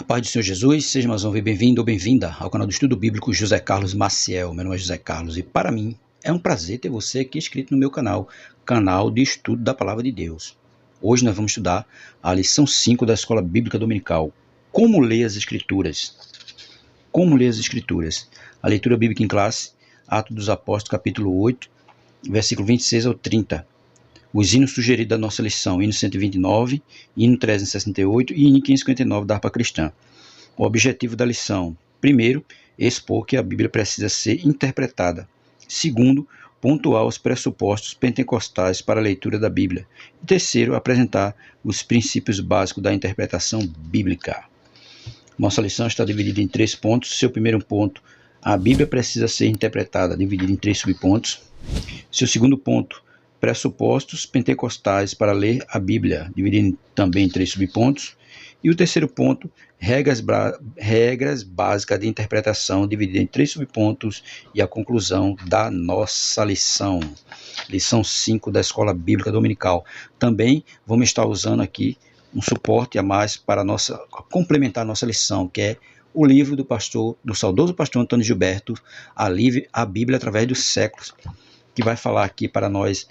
Paz do Senhor Jesus, seja mais uma vez bem-vindo ou bem-vinda ao canal do Estudo Bíblico José Carlos Maciel. Meu nome é José Carlos e para mim é um prazer ter você aqui inscrito no meu canal de estudo da Palavra de Deus. Hoje nós vamos estudar a lição 5 da Escola Bíblica Dominical, Como Ler as Escrituras. Como ler as Escrituras. A leitura bíblica em classe, Atos dos Apóstolos, capítulo 8, versículo 26 ao 30. Os hinos sugeridos da nossa lição, hino 129, hino 368 e hino 559 da harpa cristã. O objetivo da lição: primeiro, expor que a Bíblia precisa ser interpretada. Segundo, pontuar os pressupostos pentecostais para a leitura da Bíblia. E terceiro, apresentar os princípios básicos da interpretação bíblica. Nossa lição está dividida em 3 pontos. Seu primeiro ponto: a Bíblia precisa ser interpretada, dividida em 3 subpontos. Seu segundo ponto: pressupostos pentecostais para ler a Bíblia, dividido também em 3 subpontos. E o terceiro ponto, regras básicas de interpretação, dividido em 3 subpontos. E a conclusão da nossa lição, lição 5 da Escola Bíblica Dominical. Também vamos estar usando aqui um suporte a mais para complementar a nossa lição, que é o livro do saudoso pastor Antônio Gilberto, a Bíblia através dos séculos, que vai falar aqui para nós,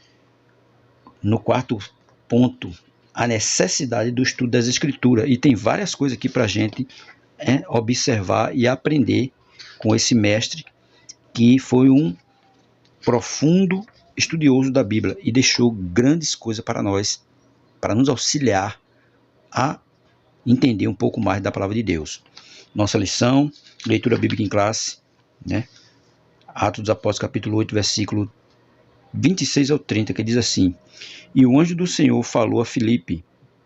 no 4º ponto, a necessidade do estudo das Escrituras. E tem várias coisas aqui para a gente observar e aprender com esse mestre, que foi um profundo estudioso da Bíblia e deixou grandes coisas para nós, para nos auxiliar a entender um pouco mais da palavra de Deus. Nossa lição, leitura bíblica em classe, Atos dos Apóstolos, capítulo 8, versículo 26 ao 30, que diz assim: E o anjo do Senhor falou a Filipe,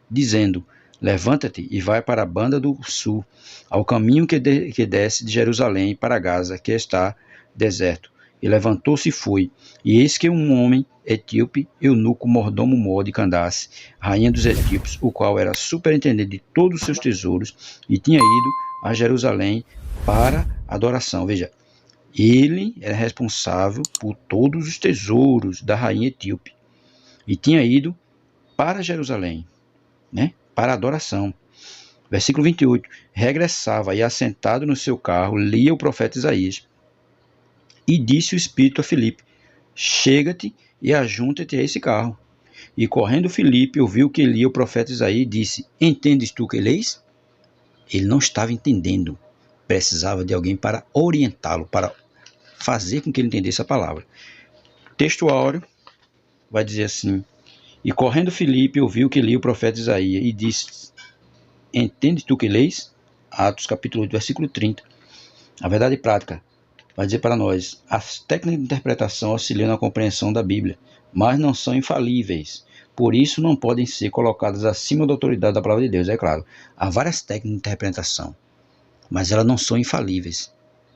dizendo: Levanta-te e vai para a banda do sul, ao caminho que desce de Jerusalém para Gaza, que está deserto. E levantou-se e foi. E eis que um homem etíope, eunuco, mordomo mor de Candace, rainha dos etíopes, o qual era superintendente de todos os seus tesouros, e tinha ido a Jerusalém para adoração. Veja, ele era responsável por todos os tesouros da rainha etíope e tinha ido para Jerusalém, para adoração. Versículo 28. Regressava e, assentado no seu carro, lia o profeta Isaías. E disse o Espírito a Filipe: Chega-te e ajunta-te a esse carro. E correndo Filipe ouviu que lia o profeta Isaías e disse: Entendes tu que leis? Ele não estava entendendo. Precisava de alguém para orientá-lo, para fazer com que ele entendesse a palavra. Texto áureo vai dizer assim: E correndo Filipe ouviu que lia o profeta Isaías e disse: Entendes tu que leis? Atos capítulo 8, versículo 30. A verdade prática vai dizer para nós: as técnicas de interpretação auxiliam na compreensão da Bíblia, mas não são infalíveis. Por isso não podem ser colocadas acima da autoridade da palavra de Deus. É claro, há várias técnicas de interpretação, mas elas não são infalíveis.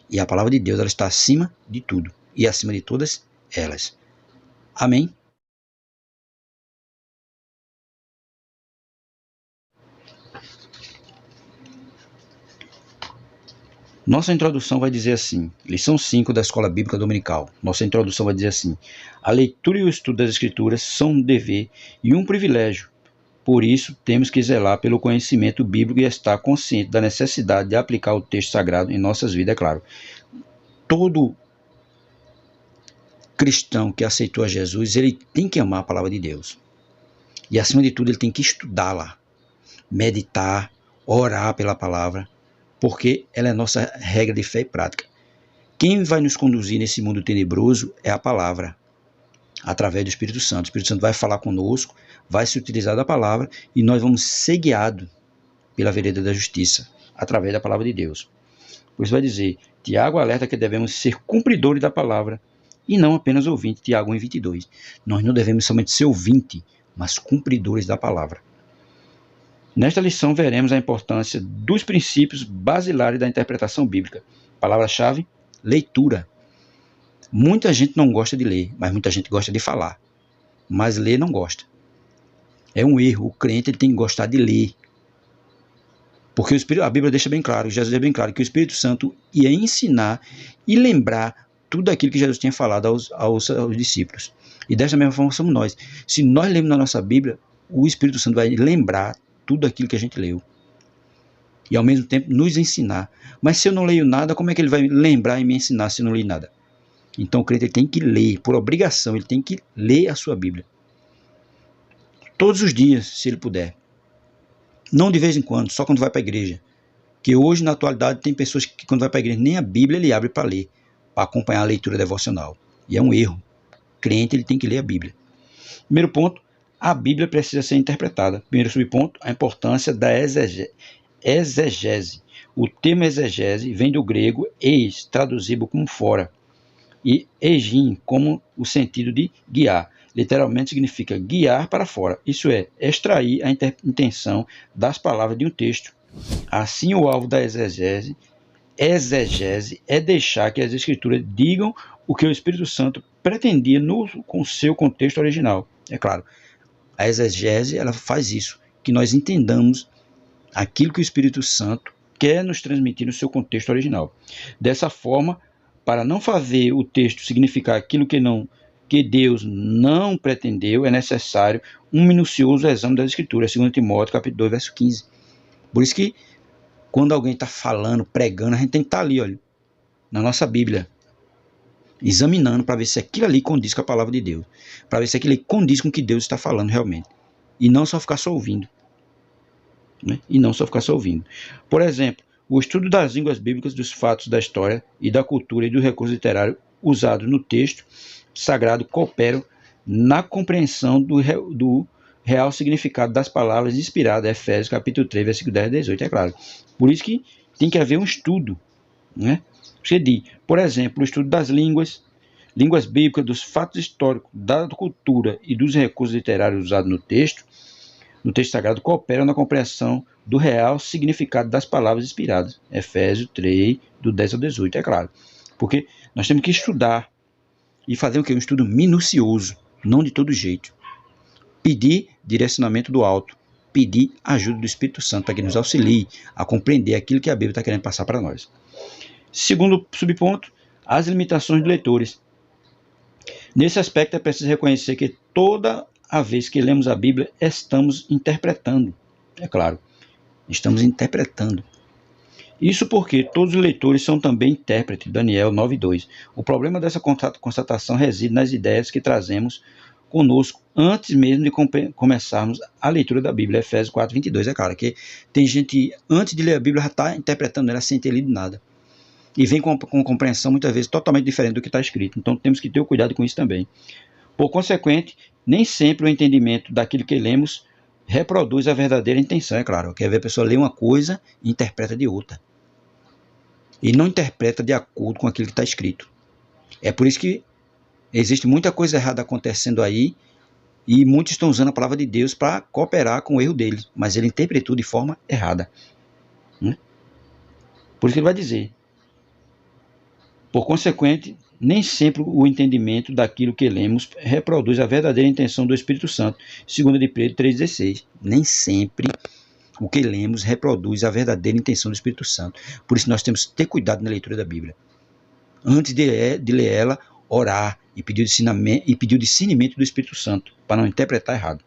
E a palavra de Deus, ela está acima de tudo e acima de todas elas. Amém? Nossa introdução vai dizer assim, lição 5 da Escola Bíblica Dominical. Nossa introdução vai dizer assim: a leitura e o estudo das Escrituras são um dever e um privilégio. Por isso, temos que zelar pelo conhecimento bíblico e estar consciente da necessidade de aplicar o texto sagrado em nossas vidas, é claro. Todo cristão que aceitou a Jesus, ele tem que amar a palavra de Deus. E, acima de tudo, ele tem que estudá-la, meditar, orar pela palavra, porque ela é nossa regra de fé e prática. Quem vai nos conduzir nesse mundo tenebroso é a palavra, através do Espírito Santo. O Espírito Santo vai falar conosco, vai se utilizar da palavra e nós vamos ser guiados pela vereda da justiça, através da palavra de Deus. Por isso vai dizer, Tiago alerta que devemos ser cumpridores da palavra e não apenas ouvintes, Tiago 1,22. Nós não devemos somente ser ouvintes, mas cumpridores da palavra. Nesta lição veremos a importância dos princípios basilares da interpretação bíblica. Palavra-chave: leitura. Muita gente não gosta de ler, mas muita gente gosta de falar. Mas ler não gosta. É um erro. O crente ele tem que gostar de ler. Porque a Bíblia deixa bem claro, Jesus deixa bem claro, que o Espírito Santo ia ensinar e lembrar tudo aquilo que Jesus tinha falado aos discípulos. E dessa mesma forma somos nós. Se nós lemos na nossa Bíblia, o Espírito Santo vai lembrar tudo aquilo que a gente leu. e ao mesmo tempo nos ensinar. Mas se eu não leio nada, como é que ele vai lembrar e me ensinar se eu não li nada? Então o crente ele tem que ler, por obrigação, ele tem que ler a sua Bíblia. Todos os dias, se ele puder. Não de vez em quando, só quando vai para a igreja. Que hoje, na atualidade, tem pessoas que quando vai para a igreja, nem a Bíblia ele abre para ler, para acompanhar a leitura devocional. E é um erro. O crente ele tem que ler a Bíblia. Primeiro ponto, a Bíblia precisa ser interpretada. Primeiro subponto, a importância da exegese. O termo exegese vem do grego eis, traduzido como fora, e egin, como o sentido de guiar. Literalmente significa guiar para fora, isso é, extrair a intenção das palavras de um texto. Assim, o alvo da exegese é deixar que as escrituras digam o que o Espírito Santo pretendia com seu contexto original. É claro, a exegese ela faz isso, que nós entendamos aquilo que o Espírito Santo quer nos transmitir no seu contexto original. Dessa forma, para não fazer o texto significar aquilo que Deus não pretendeu, é necessário um minucioso exame das Escrituras, 2 Timóteo capítulo 2, verso 15. Por isso que quando alguém está falando, pregando, a gente tem que estar ali, olha, na nossa Bíblia, examinando para ver se aquilo ali condiz com a palavra de Deus, para ver se aquilo ali condiz com o que Deus está falando realmente, e não só ficar só ouvindo. Né? E não só ficar só ouvindo. Por exemplo, o estudo das línguas bíblicas, dos fatos da história e da cultura e do recurso literário usados no texto sagrado cooperam na compreensão do real significado das palavras inspiradas, Efésios capítulo 3, versículo 10 a 18, é claro. Por isso que tem que haver um estudo, né? Você diz, por exemplo, o estudo das línguas bíblicas, dos fatos históricos, da cultura e dos recursos literários usados no texto sagrado cooperam na compreensão do real significado das palavras inspiradas. Efésios 3, do 10 ao 18, é claro. Porque nós temos que estudar e fazer o quê? Um estudo minucioso, não de todo jeito. Pedir direcionamento do alto, pedir ajuda do Espírito Santo para que nos auxilie a compreender aquilo que a Bíblia está querendo passar para nós. Segundo subponto, as limitações dos leitores. Nesse aspecto é preciso reconhecer que toda a vez que lemos a Bíblia, estamos interpretando. É claro, estamos interpretando. Isso porque todos os leitores são também intérpretes, Daniel 9:2. O problema dessa constatação reside nas ideias que trazemos conosco antes mesmo de começarmos a leitura da Bíblia, Efésios 4:22. É claro que tem gente, antes de ler a Bíblia, já está interpretando ela sem ter lido nada. E vem com compreensão muitas vezes totalmente diferente do que está escrito. Então temos que ter cuidado com isso também. Por consequente, nem sempre o entendimento daquilo que lemos reproduz a verdadeira intenção, é claro. Quer ver a pessoa ler uma coisa e interpreta de outra. E não interpreta de acordo com aquilo que está escrito. É por isso que existe muita coisa errada acontecendo aí e muitos estão usando a palavra de Deus para cooperar com o erro deles, mas ele interpretou de forma errada. Por isso que ele vai dizer. Por consequente, nem sempre o entendimento daquilo que lemos reproduz a verdadeira intenção do Espírito Santo, 2 de Pedro 3,16. Nem sempre o que lemos reproduz a verdadeira intenção do Espírito Santo. Por isso nós temos que ter cuidado na leitura da Bíblia. Antes de ler ela, orar e pedir o discernimento do Espírito Santo, para não interpretar errado.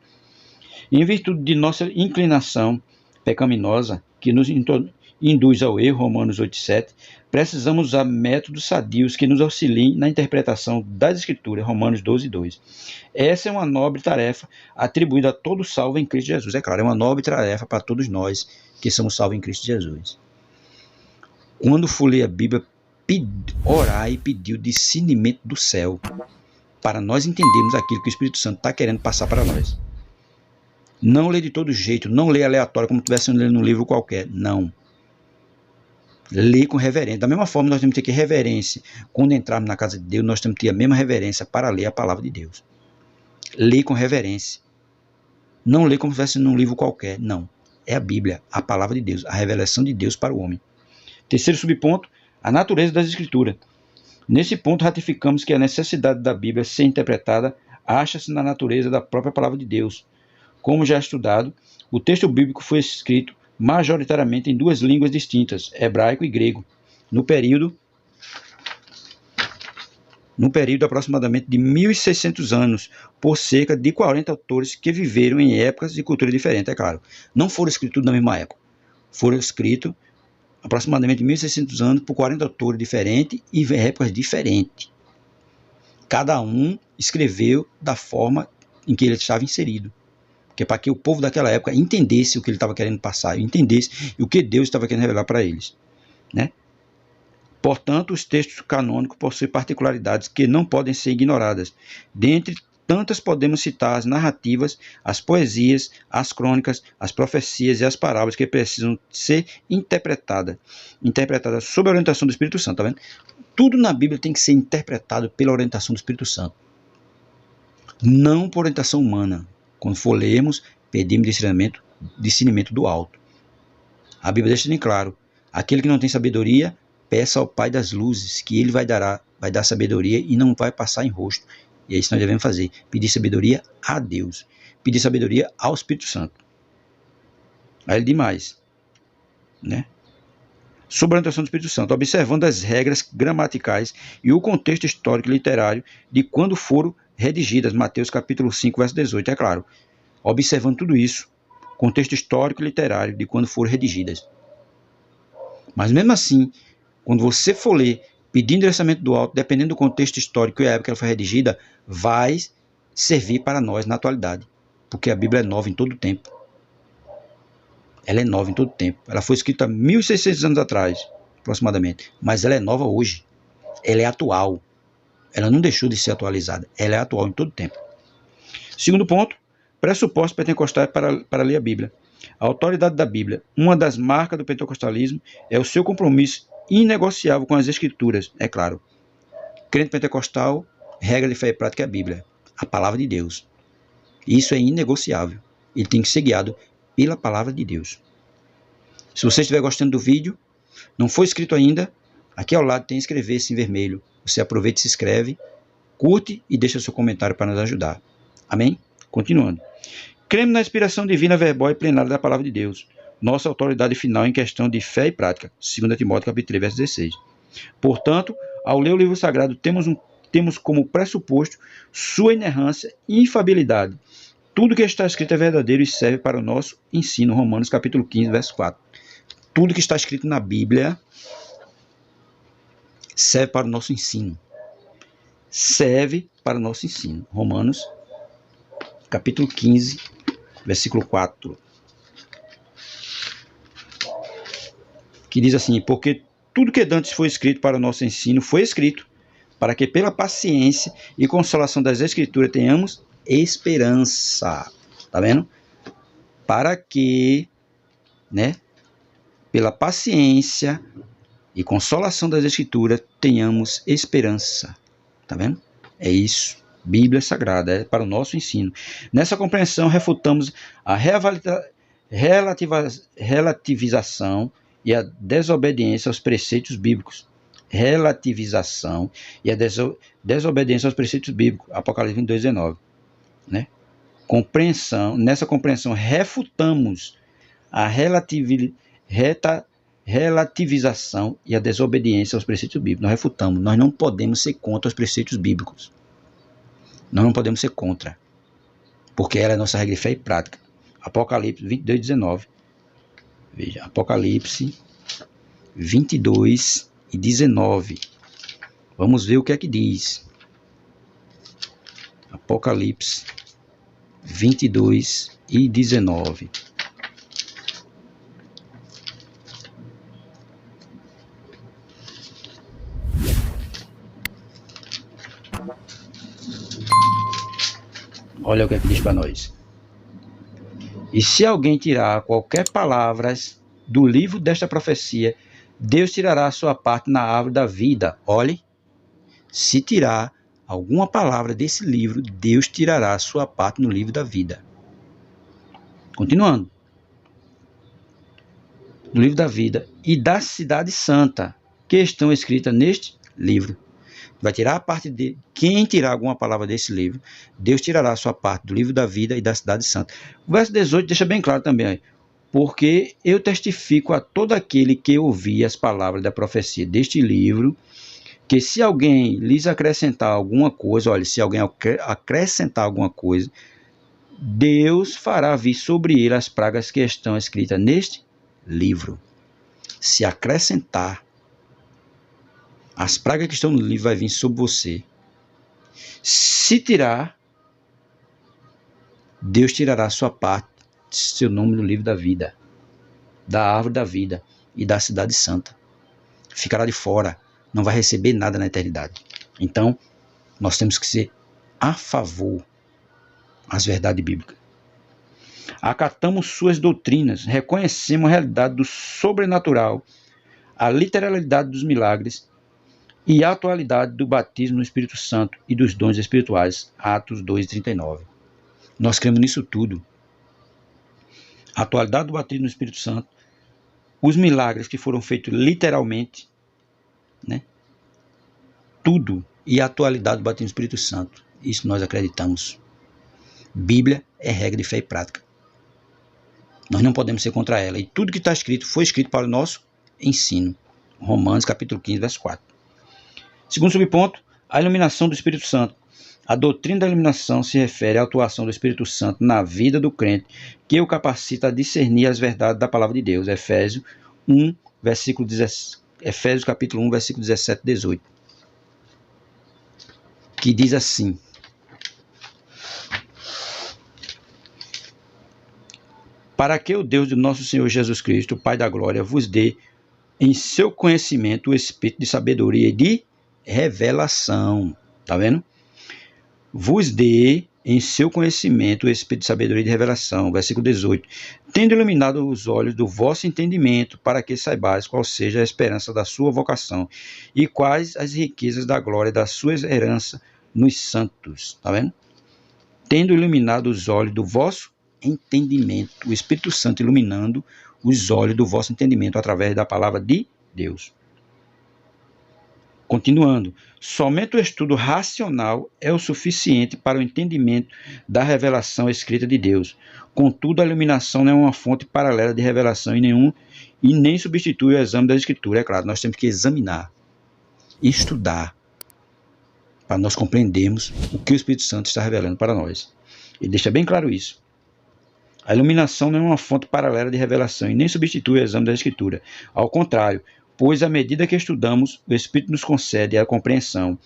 Em virtude de nossa inclinação pecaminosa, que nos induz ao erro, Romanos 8,7, precisamos usar métodos sadios que nos auxiliem na interpretação das Escrituras, Romanos 12,2. Essa é uma nobre tarefa atribuída a todo salvo em Cristo Jesus. É claro, é uma nobre tarefa para todos nós que somos salvos em Cristo Jesus. Quando for ler a Bíblia, orar e pedir o discernimento do céu, para nós entendermos aquilo que o Espírito Santo está querendo passar para nós. Não ler de todo jeito, não ler aleatório, como se estivesse lendo um livro qualquer, não. Ler com reverência. Da mesma forma, nós temos que ter reverência. Quando entrarmos na casa de Deus, nós temos que ter a mesma reverência para ler a palavra de Deus. Ler com reverência. Não ler como se estivesse num livro qualquer, não. É a Bíblia, a palavra de Deus, a revelação de Deus para o homem. Terceiro subponto, a natureza das Escrituras. Nesse ponto, ratificamos que a necessidade da Bíblia ser interpretada acha-se na natureza da própria palavra de Deus. Como já estudado, o texto bíblico foi escrito majoritariamente em duas línguas distintas, hebraico e grego, no período aproximadamente de 1.600 anos, por cerca de 40 autores que viveram em épocas e culturas diferentes, é claro. Não foram escritos na mesma época. foram escritos aproximadamente 1.600 anos por 40 autores diferentes e em épocas diferentes. Cada um escreveu da forma em que ele estava inserido, que é para que o povo daquela época entendesse o que ele estava querendo passar, entendesse o que Deus estava querendo revelar para eles, né? Portanto, os textos canônicos possuem particularidades que não podem ser ignoradas. Dentre tantas podemos citar as narrativas, as poesias, as crônicas, as profecias e as parábolas que precisam ser interpretadas sob a orientação do Espírito Santo, tá vendo? Tudo na Bíblia tem que ser interpretado pela orientação do Espírito Santo, não por orientação humana. Quando for lermos, pedimos discernimento do alto. A Bíblia deixa bem claro: aquele que não tem sabedoria, peça ao Pai das luzes, que ele vai dar sabedoria e não vai passar em rosto. E é isso que nós devemos fazer: pedir sabedoria a Deus, pedir sabedoria ao Espírito Santo. Aí ele diz mais, né? Sob a orientação do Espírito Santo, observando as regras gramaticais e o contexto histórico e literário de quando foram redigidas. Mateus capítulo 5, verso 18, é claro. Observando tudo isso, contexto histórico e literário de quando foram redigidas. Mas mesmo assim, quando você for ler, pedindo direcionamento do alto, dependendo do contexto histórico e a época que ela foi redigida, vai servir para nós na atualidade. Porque a Bíblia é nova em todo o tempo. Ela é nova em todo o tempo. Ela foi escrita há 1.600 anos atrás, aproximadamente. Mas ela é nova hoje. Ela é atual. Ela não deixou de ser atualizada. Ela é atual em todo o tempo. Segundo ponto, pressuposto pentecostal para ler a Bíblia. A autoridade da Bíblia, uma das marcas do pentecostalismo, é o seu compromisso inegociável com as Escrituras, é claro. Crente pentecostal, regra de fé e prática é a Bíblia, a palavra de Deus. Isso é inegociável. Ele tem que ser guiado pela palavra de Deus. Se você estiver gostando do vídeo, não foi inscrito ainda, aqui ao lado tem inscrever-se em vermelho. Você aproveita e se inscreve, curte e deixa seu comentário para nos ajudar. Amém? Continuando. Cremos na inspiração divina, verbal e plenária da palavra de Deus, nossa autoridade final em questão de fé e prática. 2 Timóteo capítulo 3, verso 16. Portanto, ao ler o livro sagrado, temos como pressuposto sua inerrância e infabilidade. Tudo que está escrito é verdadeiro e serve para o nosso ensino. Romanos capítulo 15, verso 4. Tudo que está escrito na Bíblia serve para o nosso ensino. Serve para o nosso ensino. Romanos capítulo 15, versículo 4. Que diz assim: porque tudo que dantes foi escrito para o nosso ensino foi escrito para que pela paciência e consolação das Escrituras tenhamos esperança. Tá vendo? Para que, né, pela paciência e consolação das Escrituras tenhamos esperança. Tá vendo? É isso. Bíblia Sagrada, é para o nosso ensino. Nessa compreensão, refutamos a relativização e a desobediência aos preceitos bíblicos. Relativização e a desobediência aos preceitos bíblicos. Apocalipse 22, 19. Né? Nessa compreensão, refutamos a relativização e a desobediência aos preceitos bíblicos. Nós refutamos. Nós não podemos ser contra os preceitos bíblicos. Nós não podemos ser contra, porque ela é nossa regra de fé e prática. Apocalipse 22, 19. Veja, Apocalipse 22 e 19. Vamos ver o que é que diz. Apocalipse 22 e 19. Olha o que é que diz para nós. E se alguém tirar qualquer palavra do livro desta profecia, Deus tirará a sua parte na árvore da vida. Olhe, se tirar alguma palavra desse livro, Deus tirará a sua parte no livro da vida. Continuando. No livro da vida e da cidade santa, que estão escritas neste livro. Vai tirar a parte de quem tirar alguma palavra desse livro, Deus tirará a sua parte do livro da vida e da cidade santa. O verso 18 deixa bem claro também aí. Porque eu testifico a todo aquele que ouvir as palavras da profecia deste livro, que se alguém lhes acrescentar alguma coisa, olha, se alguém acrescentar alguma coisa, Deus fará vir sobre ele as pragas que estão escritas neste livro. Se acrescentar, as pragas que estão no livro vai vir sobre você. Se tirar, Deus tirará a sua parte, seu nome no livro da vida, da árvore da vida e da cidade santa. Ficará de fora, não vai receber nada na eternidade. Então, nós temos que ser a favor das verdades bíblicas. Acatamos suas doutrinas, reconhecemos a realidade do sobrenatural, a literalidade dos milagres e a atualidade do batismo no Espírito Santo e dos dons espirituais. Atos 2:39. Nós cremos nisso tudo. A atualidade do batismo no Espírito Santo, os milagres que foram feitos literalmente, né? Tudo, e a atualidade do batismo no Espírito Santo. Isso nós acreditamos. Bíblia é regra de fé e prática. Nós não podemos ser contra ela. E tudo que está escrito foi escrito para o nosso ensino. Romanos capítulo 15, verso 4. Segundo subponto, a iluminação do Espírito Santo. A doutrina da iluminação se refere à atuação do Espírito Santo na vida do crente, que o capacita a discernir as verdades da palavra de Deus. Efésios capítulo 1, versículo 17 e 18. Que diz assim: para que o Deus do nosso Senhor Jesus Cristo, o Pai da glória, vos dê em seu conhecimento o espírito de sabedoria e de revelação. Tá vendo? Vos dê em seu conhecimento o espírito de sabedoria e de revelação. Versículo 18. Tendo iluminado os olhos do vosso entendimento, para que saibais qual seja a esperança da sua vocação e quais as riquezas da glória da sua herança nos santos. Tá vendo? Tendo iluminado os olhos do vosso entendimento. O Espírito Santo iluminando os olhos do vosso entendimento através da palavra de Deus. Continuando, somente o estudo racional é o suficiente para o entendimento da revelação escrita de Deus. Contudo, a iluminação não é uma fonte paralela de revelação e nem substitui o exame da Escritura. É claro, nós temos que examinar, estudar, para nós compreendermos o que o Espírito Santo está revelando para nós. Ele deixa bem claro isso. A iluminação não é uma fonte paralela de revelação e nem substitui o exame da Escritura. Ao contrário, pois à medida que estudamos, o Espírito nos concede a compreensão.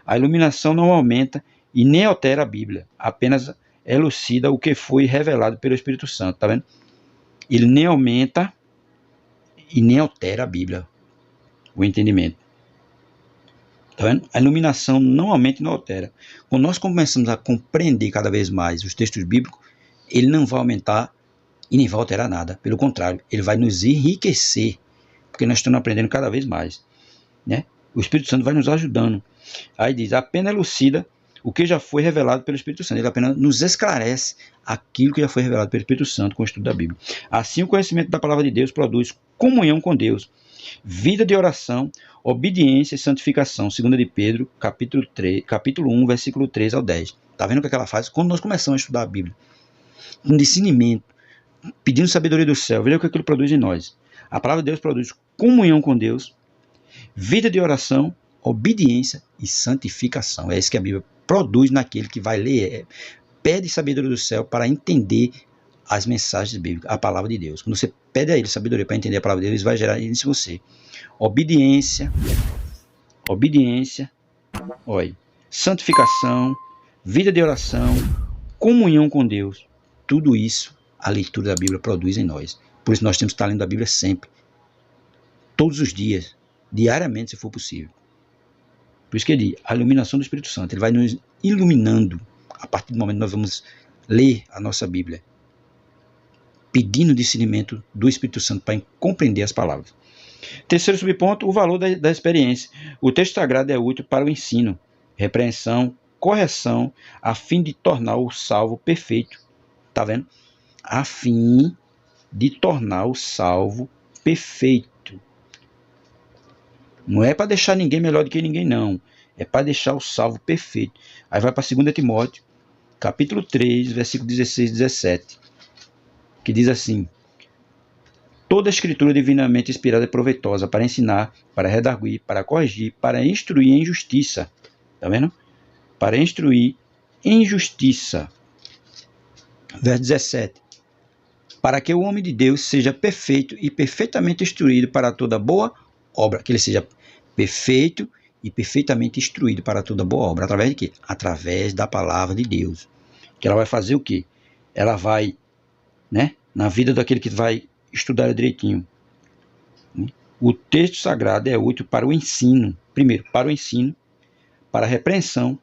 A iluminação não aumenta e nem altera a Bíblia, apenas elucida o que foi revelado pelo Espírito Santo, tá vendo? Ele nem aumenta e nem altera a Bíblia, o entendimento. Tá vendo? A iluminação não aumenta e não altera. Quando nós começamos a compreender cada vez mais os textos bíblicos, ele não vai aumentar e nem vai alterar nada. Pelo contrário, ele vai nos enriquecer, porque nós estamos aprendendo cada vez mais, né? O Espírito Santo vai nos ajudando. Aí diz, apenas elucida o que já foi revelado pelo Espírito Santo. Ele apenas nos esclarece aquilo que já foi revelado pelo Espírito Santo com o estudo da Bíblia. Assim, o conhecimento da palavra de Deus produz comunhão com Deus, vida de oração, obediência e santificação. 2 de Pedro, capítulo 1, versículo 3 ao 10. Está vendo o que ela faz? Quando nós começamos a estudar a Bíblia, com discernimento, pedindo sabedoria do céu, veja o que aquilo produz em nós. A palavra de Deus produz comunhão com Deus, vida de oração, obediência e santificação. É isso que a Bíblia produz naquele que vai ler. Pede sabedoria do céu para entender as mensagens bíblicas, a palavra de Deus. Quando você pede a ele sabedoria para entender a palavra de Deus, ele vai gerar isso em você. Obediência, olha, santificação, vida de oração, comunhão com Deus. Tudo isso a leitura da Bíblia produz em nós. Por isso nós temos que estar lendo a Bíblia sempre. Todos os dias, diariamente, se for possível. Por isso que ele diz, a iluminação do Espírito Santo, ele vai nos iluminando a partir do momento que nós vamos ler a nossa Bíblia, pedindo discernimento do Espírito Santo para compreender as palavras. Terceiro subponto, o valor da experiência. O texto sagrado é útil para o ensino, repreensão, correção, a fim de tornar o salvo perfeito. Tá vendo? A fim de tornar o salvo perfeito. Não é para deixar ninguém melhor do que ninguém, não. É para deixar o salvo perfeito. Aí vai para 2 Timóteo, capítulo 3, versículo 16 e 17. Que diz assim: toda a escritura divinamente inspirada é proveitosa para ensinar, para redarguir, para corrigir, para instruir em justiça. Tá vendo? Para instruir em justiça. Verso 17. para que o homem de Deus seja perfeito e perfeitamente instruído para toda boa obra. Que ele seja perfeito e perfeitamente instruído para toda boa obra. Através de quê? Através da palavra de Deus. Que ela vai fazer o quê? Ela vai, né, na vida daquele que vai estudar direitinho. O texto sagrado é útil para o ensino. Primeiro, para o ensino, para a repreensão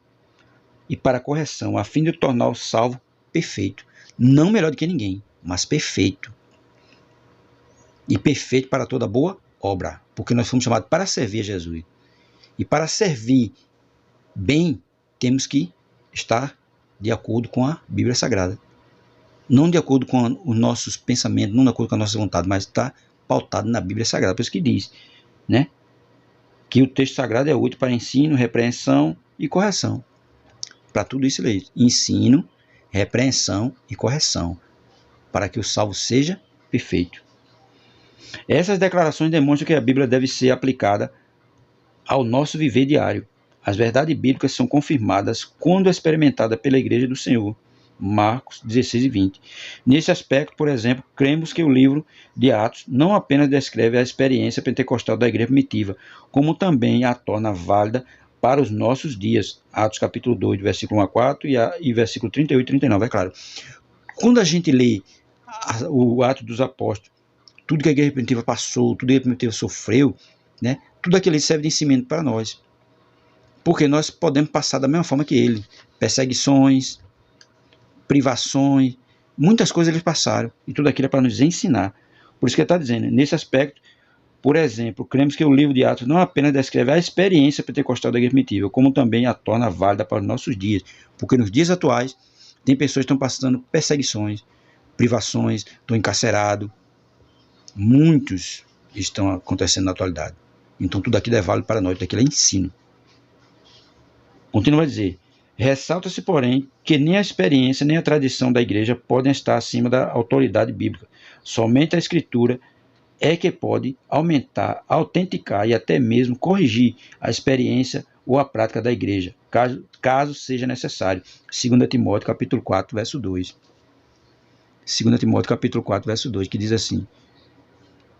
e para a correção, a fim de tornar o salvo perfeito. Não melhor do que ninguém, mas perfeito. E perfeito para toda boa obra. Porque nós fomos chamados para servir a Jesus. E para servir bem, temos que estar de acordo com a Bíblia Sagrada. Não de acordo com os nossos pensamentos, não de acordo com a nossa vontade, mas está pautado na Bíblia Sagrada. Por isso que diz, né, que o texto sagrado é útil para ensino, repreensão e correção. Para tudo isso, ensino, repreensão e correção, para que o salvo seja perfeito. Essas declarações demonstram que a Bíblia deve ser aplicada ao nosso viver diário. As verdades bíblicas são confirmadas quando experimentadas pela Igreja do Senhor. Marcos 16 e 20. Nesse aspecto, por exemplo, cremos que o livro de Atos não apenas descreve a experiência pentecostal da igreja primitiva, como também a torna válida para os nossos dias. Atos capítulo 2, versículo 1 a 4 e versículo 38 e 39, é claro. Quando a gente lê o Atos dos Apóstolos, tudo que a igreja primitiva passou, tudo que a igreja primitiva sofreu, né, tudo aquilo serve de ensinamento para nós. Porque nós podemos passar da mesma forma que ele. Perseguições, privações, muitas coisas eles passaram, e tudo aquilo é para nos ensinar. Por isso que ele está dizendo, nesse aspecto, por exemplo, cremos que o livro de Atos não apenas descreve a experiência pentecostal da igreja primitiva, como também a torna válida para os nossos dias, porque nos dias atuais tem pessoas que estão passando perseguições, privações, estão encarcerados, muitos estão acontecendo na atualidade. Então tudo aquilo é válido para nós, tudo aquilo é ensino. Continua a dizer, ressalta-se, porém, que nem a experiência nem a tradição da igreja podem estar acima da autoridade bíblica. Somente a Escritura é que pode aumentar, autenticar e até mesmo corrigir a experiência ou a prática da igreja, caso seja necessário. 2 Timóteo capítulo 4, verso 2. 2 Timóteo capítulo 4, verso 2, que diz assim,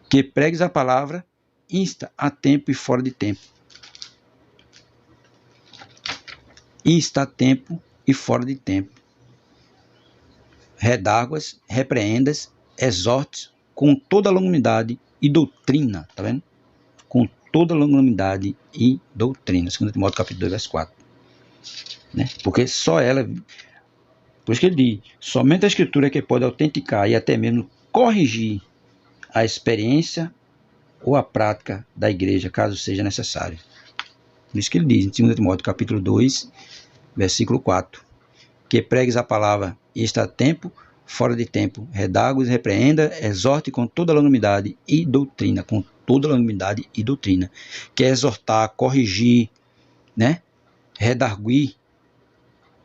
que pregues a palavra, insta a tempo e fora de tempo. Insta a tempo e fora de tempo. Redarguas, repreendas, exortes com toda longanimidade e doutrina, tá vendo? Com toda longanimidade e doutrina. 2 Timóteo capítulo 2, verso 4. Né? Porque só ela, por isso que ele diz, somente a Escritura é que pode autenticar e até mesmo corrigir a experiência ou a prática da igreja, caso seja necessário. Por isso que ele diz em 2 Timóteo capítulo 2, versículo 4, que pregues a palavra e está a tempo, fora de tempo, redargues, repreenda, exorte com toda longanimidade e doutrina, com toda longanimidade e doutrina, que é exortar, corrigir, né? Redarguir,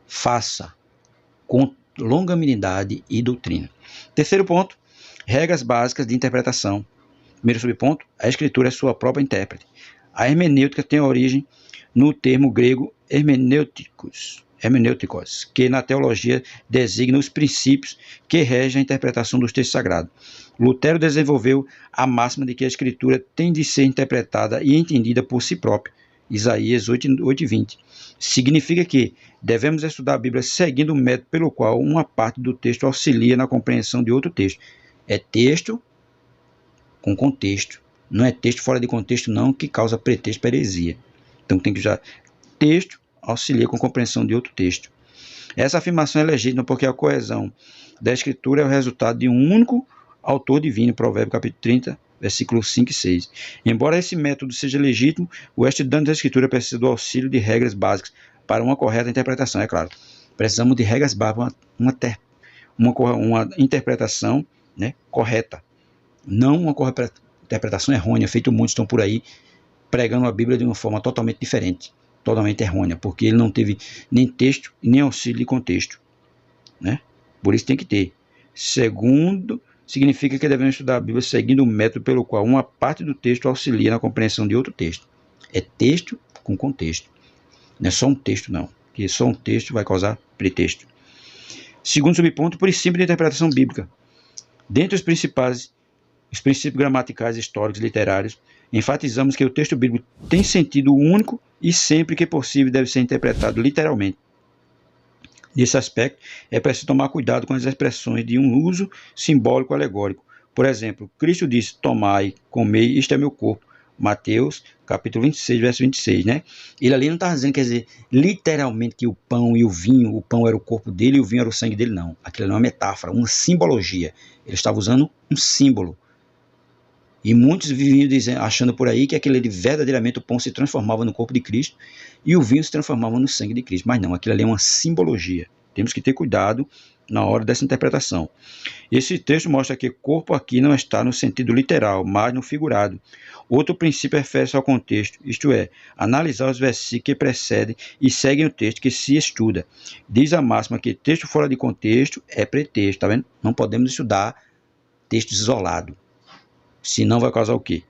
faça com longanimidade e doutrina. Terceiro ponto, regras básicas de interpretação. Primeiro subponto, a Escritura é sua própria intérprete. A hermenêutica tem origem no termo grego hermenêuticos, que na teologia designa os princípios que regem a interpretação dos textos sagrados. Lutero desenvolveu a máxima de que a Escritura tem de ser interpretada e entendida por si própria. Isaías 8:20. Significa que devemos estudar a Bíblia seguindo o método pelo qual uma parte do texto auxilia na compreensão de outro texto. É texto com contexto. Não é texto fora de contexto, não, que causa pretexto para heresia. Então tem que usar texto auxilia com a compreensão de outro texto. Essa afirmação é legítima porque a coesão da Escritura é o resultado de um único autor divino, Provérbios capítulo 30, versículos 5 e 6. Embora esse método seja legítimo, o estudante da Escritura precisa do auxílio de regras básicas para uma correta interpretação, é claro. Precisamos de regras básicas, uma interpretação, né, correta. Não uma interpretação errônea, feito muitos estão por aí pregando a Bíblia de uma forma totalmente diferente, totalmente errônea, porque ele não teve nem texto nem auxílio de contexto, né? Por isso tem que ter. Segundo, significa que devemos estudar a Bíblia seguindo o método pelo qual uma parte do texto auxilia na compreensão de outro texto. É texto com contexto. Não é só um texto, não, porque só um texto vai causar pretexto. Segundo subponto, princípio de interpretação bíblica. Dentre os princípios gramaticais, históricos, literários, enfatizamos que o texto bíblico tem sentido único e sempre que possível deve ser interpretado literalmente. Nesse aspecto, é preciso tomar cuidado com as expressões de um uso simbólico alegórico. Por exemplo, Cristo disse: tomai, comei, isto é meu corpo. Mateus, capítulo 26, verso 26, né? Ele ali não estava dizendo, quer dizer, literalmente que o pão e o vinho, o pão era o corpo dele e o vinho era o sangue dele, não. Aquilo é uma metáfora, uma simbologia. Ele estava usando um símbolo. E muitos viviam dizendo, achando por aí que aquele ali, verdadeiramente o pão se transformava no corpo de Cristo e o vinho se transformava no sangue de Cristo. Mas não, aquilo ali é uma simbologia. Temos que ter cuidado na hora dessa interpretação. Esse texto mostra que corpo aqui não está no sentido literal, mas no figurado. Outro princípio refere-se ao contexto, isto é, analisar os versículos que precedem e seguem o texto que se estuda. Diz a máxima que texto fora de contexto é pretexto, tá vendo? Não podemos estudar textos isolados. Senão vai causar o quê?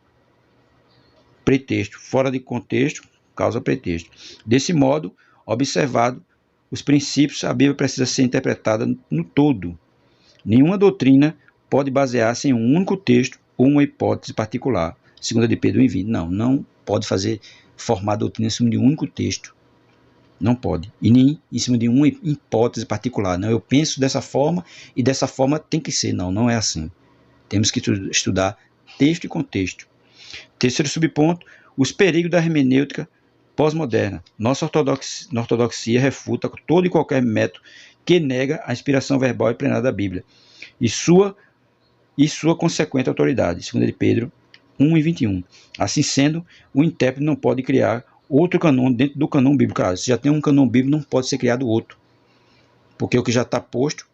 Pretexto. Fora de contexto, causa pretexto. Desse modo, observado os princípios, a Bíblia precisa ser interpretada no todo. Nenhuma doutrina pode basear-se em um único texto ou uma hipótese particular. 2 de Pedro 1:20. Não pode formar doutrina em cima de um único texto. Não pode. E nem em cima de uma hipótese particular. Não, eu penso dessa forma e dessa forma tem que ser. Não é assim. Temos que estudar texto e contexto. Terceiro subponto, os perigos da hermenêutica pós-moderna. Nossa ortodoxia refuta todo e qualquer método que nega a inspiração verbal e plenária da Bíblia e sua consequente autoridade. 2 de Pedro 1:21. Assim sendo, o intérprete não pode criar outro canon dentro do canon bíblico. Claro, se já tem um canon bíblico, não pode ser criado outro. Porque o que já está posto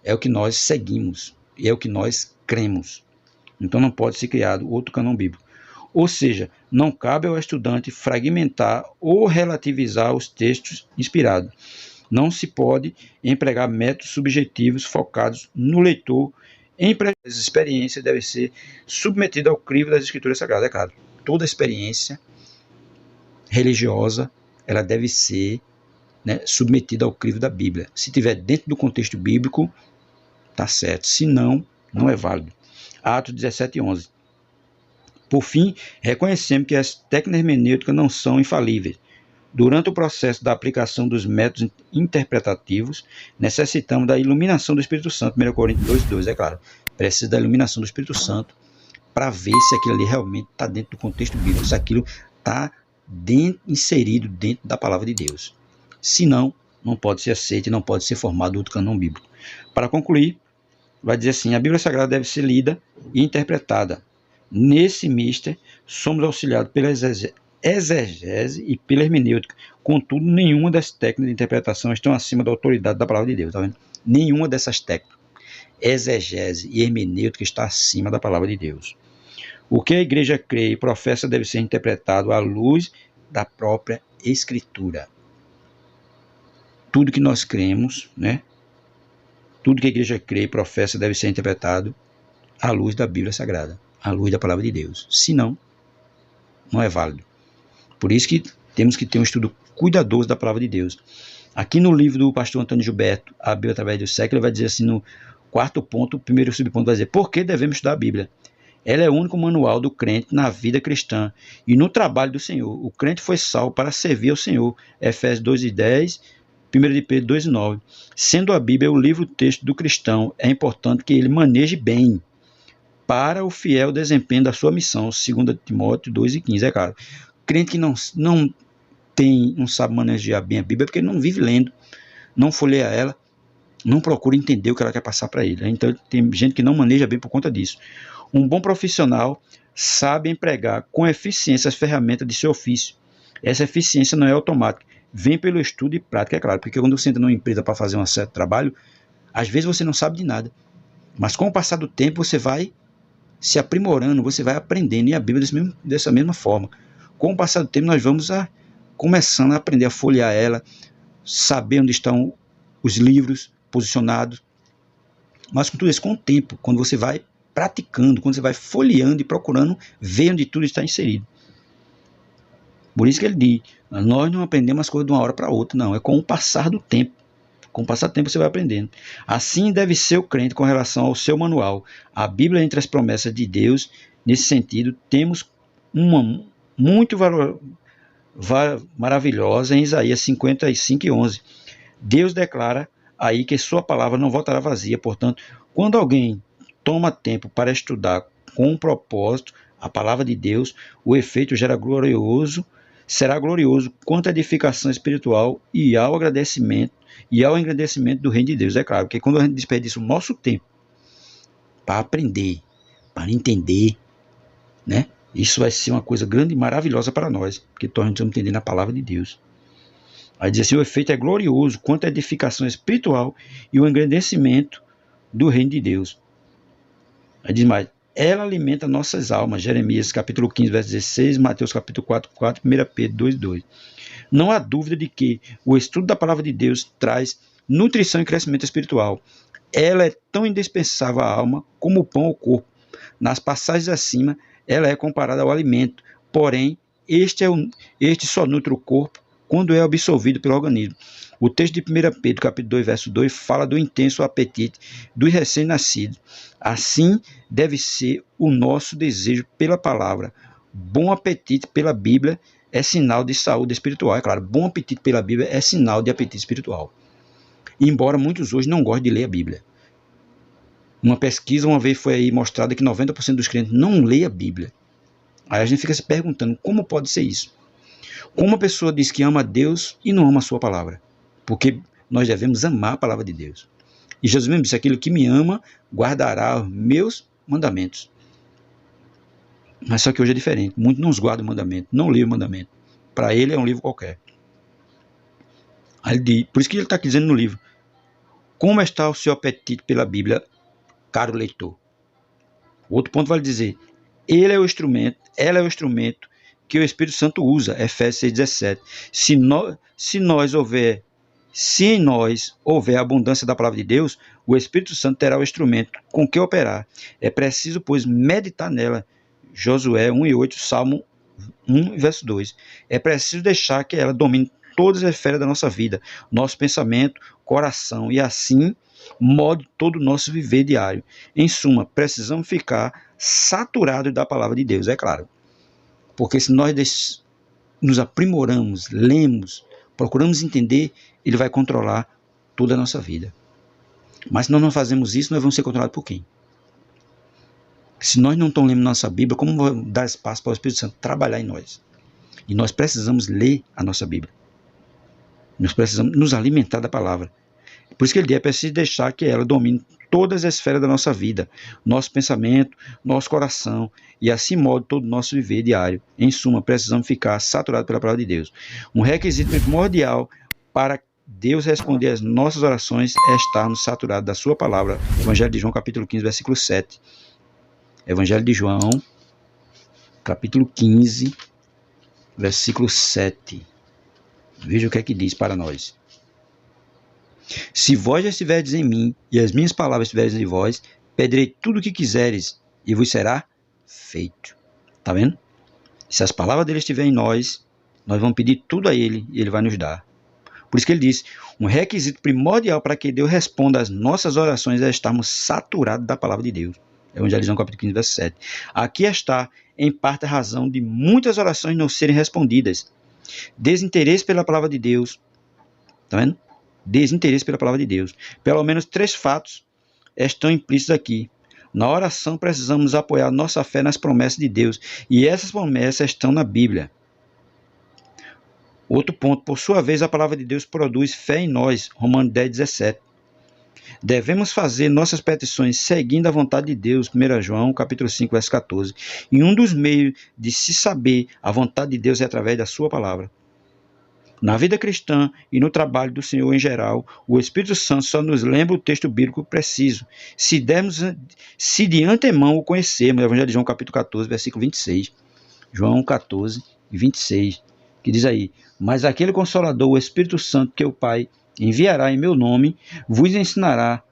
é o que nós seguimos e é o que nós cremos. Então não pode ser criado outro canon bíblico. Ou seja, não cabe ao estudante fragmentar ou relativizar os textos inspirados. Não se pode empregar métodos subjetivos focados no leitor. As experiências devem ser submetidas ao crivo das Escrituras Sagradas. É claro, toda experiência religiosa ela deve ser submetida ao crivo da Bíblia. Se estiver dentro do contexto bíblico, está certo. Se não, não é válido. Atos 17:11. Por fim, reconhecemos que as técnicas hermenêuticas não são infalíveis. Durante o processo da aplicação dos métodos interpretativos, necessitamos da iluminação do Espírito Santo. 1 Coríntios 2:2, é claro. Precisa da iluminação do Espírito Santo para ver se aquilo ali realmente está dentro do contexto bíblico, se aquilo está inserido dentro da palavra de Deus. Se não, não pode ser aceito e não pode ser formado outro canon bíblico. Para concluir, vai dizer assim: a Bíblia Sagrada deve ser lida e interpretada. Nesse mister, somos auxiliados pela exegese e pela hermenêutica. Contudo, nenhuma das técnicas de interpretação estão acima da autoridade da palavra de Deus. Tá vendo? Nenhuma dessas técnicas, exegese e hermenêutica, está acima da palavra de Deus. O que a igreja crê e professa deve ser interpretado à luz da própria Escritura. Tudo que nós cremos, tudo que a igreja crê e professa deve ser interpretado à luz da Bíblia Sagrada, à luz da palavra de Deus. Senão, não é válido. Por isso que temos que ter um estudo cuidadoso da palavra de Deus. Aqui no livro do pastor Antônio Gilberto, A Bíblia através do século, ele vai dizer assim, no quarto ponto, o primeiro subponto vai dizer: por que devemos estudar a Bíblia? Ela é o único manual do crente na vida cristã e no trabalho do Senhor. O crente foi salvo para servir ao Senhor. Efésios 2:10, 1 de Pedro 2:9. Sendo a Bíblia o livro-texto do cristão, é importante que ele maneje bem para o fiel desempenho da sua missão. 2 Timóteo 2:15. É claro, crente que não sabe manejar bem a Bíblia porque ele não vive lendo, não folheia ela, não procura entender o que ela quer passar para ele. Então tem gente que não maneja bem por conta disso. Um bom profissional sabe empregar com eficiência as ferramentas de seu ofício. Essa eficiência não é automática, vem pelo estudo e prática, é claro, porque quando você entra numa empresa para fazer um certo trabalho, às vezes você não sabe de nada, mas com o passar do tempo você vai se aprimorando, você vai aprendendo, e a Bíblia dessa mesma forma. Com o passar do tempo nós vamos começando a aprender a folhear ela, saber onde estão os livros posicionados, mas com tudo isso, com o tempo, quando você vai praticando, quando você vai folheando e procurando ver onde tudo está inserido. Por isso que ele diz: nós não aprendemos as coisas de uma hora para outra, não, é com o passar do tempo. Com o passar do tempo você vai aprendendo. Assim deve ser o crente com relação ao seu manual. A Bíblia, entre as promessas de Deus, nesse sentido, temos uma muito maravilhosa em Isaías 55:11. Deus declara aí que sua palavra não voltará vazia. Portanto, quando alguém toma tempo para estudar com um propósito a palavra de Deus, o efeito será glorioso quanto à edificação espiritual e ao engrandecimento do reino de Deus. É claro que quando a gente desperdiça o nosso tempo para aprender, para entender, né? Isso vai ser uma coisa grande e maravilhosa para nós, porque nós estamos entendendo a palavra de Deus. Aí diz assim, o efeito é glorioso quanto à edificação espiritual e o engrandecimento do reino de Deus. Aí diz mais, ela alimenta nossas almas, Jeremias capítulo 15, verso 16, Mateus capítulo 4, 4, 1 Pedro 2, 2. Não há dúvida de que o estudo da palavra de Deus traz nutrição e crescimento espiritual. Ela é tão indispensável à alma como o pão ao corpo. Nas passagens acima, ela é comparada ao alimento, porém, este só nutre o corpo quando é absorvido pelo organismo. O texto de 1 Pedro, capítulo 2, verso 2, fala do intenso apetite dos recém-nascidos. Assim deve ser o nosso desejo pela palavra. Bom apetite pela Bíblia é sinal de saúde espiritual. É claro, bom apetite pela Bíblia é sinal de apetite espiritual. Embora muitos hoje não gostem de ler a Bíblia. Uma pesquisa uma vez foi aí mostrada que 90% dos crentes não lê a Bíblia. Aí a gente fica se perguntando, como pode ser isso? Como uma pessoa diz que ama a Deus e não ama a sua palavra? Porque nós devemos amar a palavra de Deus. E Jesus mesmo disse, aquele que me ama guardará os meus mandamentos. Mas só que hoje é diferente. Muitos não guardam o mandamento, não lêem o mandamento. Para ele é um livro qualquer. Aí ele diz, por isso que ele está dizendo no livro, como está o seu apetite pela Bíblia, caro leitor? Outro ponto vai dizer, ela é o instrumento que o Espírito Santo usa, Efésios 6,17. Se em nós houver abundância da palavra de Deus, o Espírito Santo terá o instrumento com que operar. É preciso, pois, meditar nela. Josué 1:8, Salmo 1, verso 2. É preciso deixar que ela domine todas as esferas da nossa vida, nosso pensamento, coração, e assim molde todo o nosso viver diário. Em suma, precisamos ficar saturados da palavra de Deus, é claro. Porque se nós nos aprimoramos, lemos, procuramos entender, ele vai controlar toda a nossa vida. Mas se nós não fazemos isso, nós vamos ser controlados por quem? Se nós não estamos lendo nossa Bíblia, como vamos dar espaço para o Espírito Santo trabalhar em nós? E nós precisamos ler a nossa Bíblia. Nós precisamos nos alimentar da palavra. Por isso que ele diz, é preciso deixar que ela domine todas as esferas da nossa vida, nosso pensamento, nosso coração, e assim molde todo o nosso viver diário. Em suma, precisamos ficar saturados pela palavra de Deus. Um requisito primordial para Deus responder às nossas orações é estarmos saturados da sua palavra. Evangelho de João, capítulo 15, versículo 7. Evangelho de João, capítulo 15, versículo 7. Veja o que é que diz para nós. Se vós já estiverdes em mim, e as minhas palavras estiverem em vós, pedirei tudo o que quiseres, e vos será feito. Está vendo? Se as palavras dele estiverem em nós vamos pedir tudo a ele, e ele vai nos dar. Por isso que ele diz, um requisito primordial para que Deus responda às nossas orações é estarmos saturados da palavra de Deus. Evangelho de João, capítulo 15, verso 7. Aqui está, em parte, a razão de muitas orações não serem respondidas. Desinteresse pela palavra de Deus. Está vendo? Desinteresse pela palavra de Deus. Pelo menos 3 fatos estão implícitos aqui. Na oração precisamos apoiar nossa fé nas promessas de Deus. E essas promessas estão na Bíblia. Outro ponto, por sua vez, a palavra de Deus produz fé em nós. Romanos 10, 17. Devemos fazer nossas petições seguindo a vontade de Deus. 1 João, capítulo 5, verso 14. E um dos meios de se saber a vontade de Deus é através da sua palavra. Na vida cristã e no trabalho do Senhor em geral, o Espírito Santo só nos lembra o texto bíblico preciso, se de antemão o conhecermos. Evangelho de João, capítulo 14, versículo 26. João 14, 26, que diz aí, mas aquele Consolador, o Espírito Santo, que o Pai enviará em meu nome, vos ensinará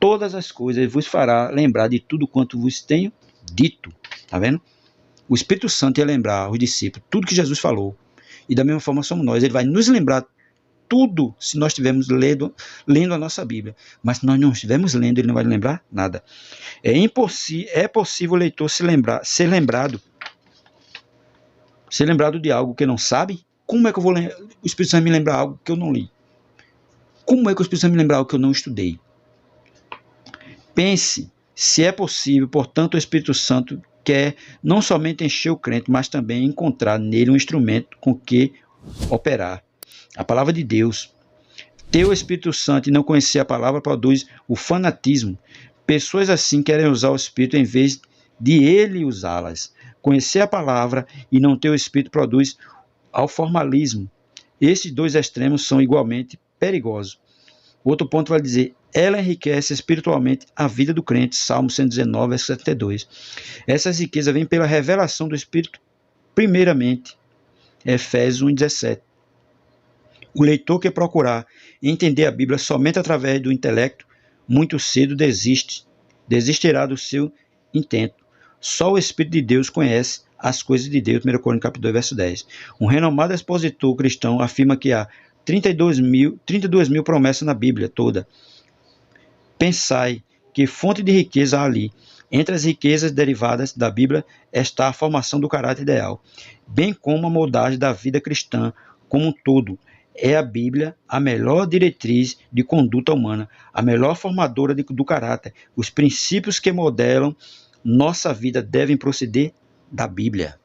todas as coisas e vos fará lembrar de tudo quanto vos tenho dito. Está vendo? O Espírito Santo ia lembrar aos discípulos tudo que Jesus falou. E da mesma forma somos nós. Ele vai nos lembrar tudo se nós estivermos lendo a nossa Bíblia. Mas se nós não estivermos lendo, ele não vai lembrar nada. É possível o leitor ser lembrado de algo que não sabe? Como é que o Espírito Santo me lembrar algo que eu não li? Como é que o Espírito Santo me lembrar algo que eu não estudei? Pense se é possível, portanto, o Espírito Santo quer não somente encher o crente, mas também encontrar nele um instrumento com que operar. A palavra de Deus. Ter o Espírito Santo e não conhecer a palavra produz o fanatismo. Pessoas assim querem usar o Espírito em vez de ele usá-las. Conhecer a palavra e não ter o Espírito produz ao formalismo. Esses dois extremos são igualmente perigosos. Outro ponto vai dizer, ela enriquece espiritualmente a vida do crente, Salmo 119, verso 72. Essas riquezas vêm pela revelação do Espírito, primeiramente, Efésios 1,17. O leitor que procurar entender a Bíblia somente através do intelecto, muito cedo desistirá do seu intento. Só o Espírito de Deus conhece as coisas de Deus, 1 Coríntios capítulo 2, verso 10. Um renomado expositor cristão afirma que há 32 mil promessas na Bíblia toda. Pensai que fonte de riqueza há ali. Entre as riquezas derivadas da Bíblia está a formação do caráter ideal, bem como a moldagem da vida cristã como um todo. É a Bíblia a melhor diretriz de conduta humana, a melhor formadora do caráter. Os princípios que modelam nossa vida devem proceder da Bíblia.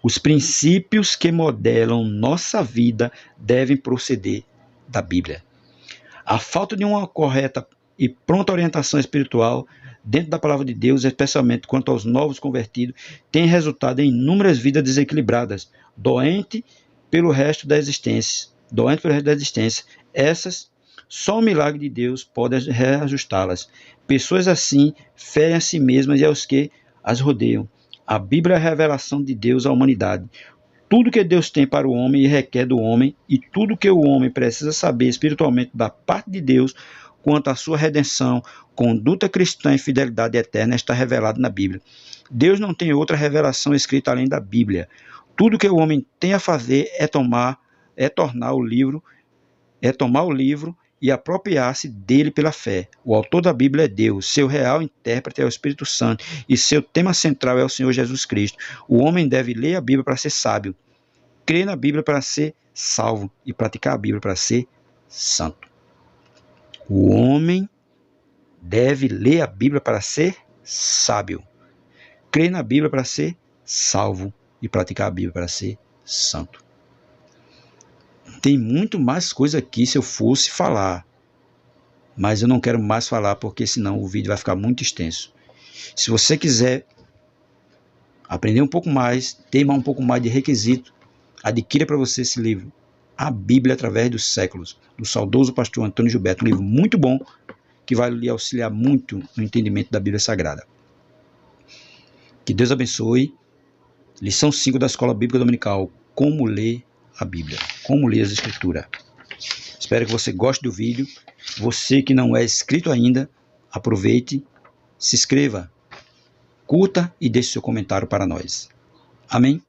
Os princípios que modelam nossa vida devem proceder da Bíblia. A falta de uma correta e pronta orientação espiritual dentro da palavra de Deus, especialmente quanto aos novos convertidos, tem resultado em inúmeras vidas desequilibradas, doentes pelo resto da existência. Essas, só o milagre de Deus pode reajustá-las. Pessoas assim ferem a si mesmas e aos que as rodeiam. A Bíblia é a revelação de Deus à humanidade. Tudo que Deus tem para o homem e requer do homem, e tudo que o homem precisa saber espiritualmente da parte de Deus quanto à sua redenção, conduta cristã e fidelidade eterna está revelado na Bíblia. Deus não tem outra revelação escrita além da Bíblia. Tudo que o homem tem a fazer é tomar o livro e apropriar-se dele pela fé. O autor da Bíblia é Deus, seu real intérprete é o Espírito Santo e seu tema central é o Senhor Jesus Cristo. O homem deve ler a Bíblia para ser sábio, crer na Bíblia para ser salvo e praticar a Bíblia para ser santo. O homem deve ler a Bíblia para ser sábio, crer na Bíblia para ser salvo e praticar a Bíblia para ser santo. Tem muito mais coisa aqui se eu fosse falar, mas eu não quero mais falar porque senão o vídeo vai ficar muito extenso. Se você quiser aprender um pouco mais, teimar um pouco mais de requisito, adquira para você esse livro, A Bíblia através dos séculos, do saudoso pastor Antônio Gilberto, um livro muito bom que vai lhe auxiliar muito no entendimento da Bíblia Sagrada. Que Deus abençoe. Lição 5 da Escola Bíblica Dominical, como ler a Bíblia, como ler as Escrituras. Espero que você goste do vídeo. Você que não é inscrito ainda, aproveite, se inscreva, curta e deixe seu comentário para nós. Amém?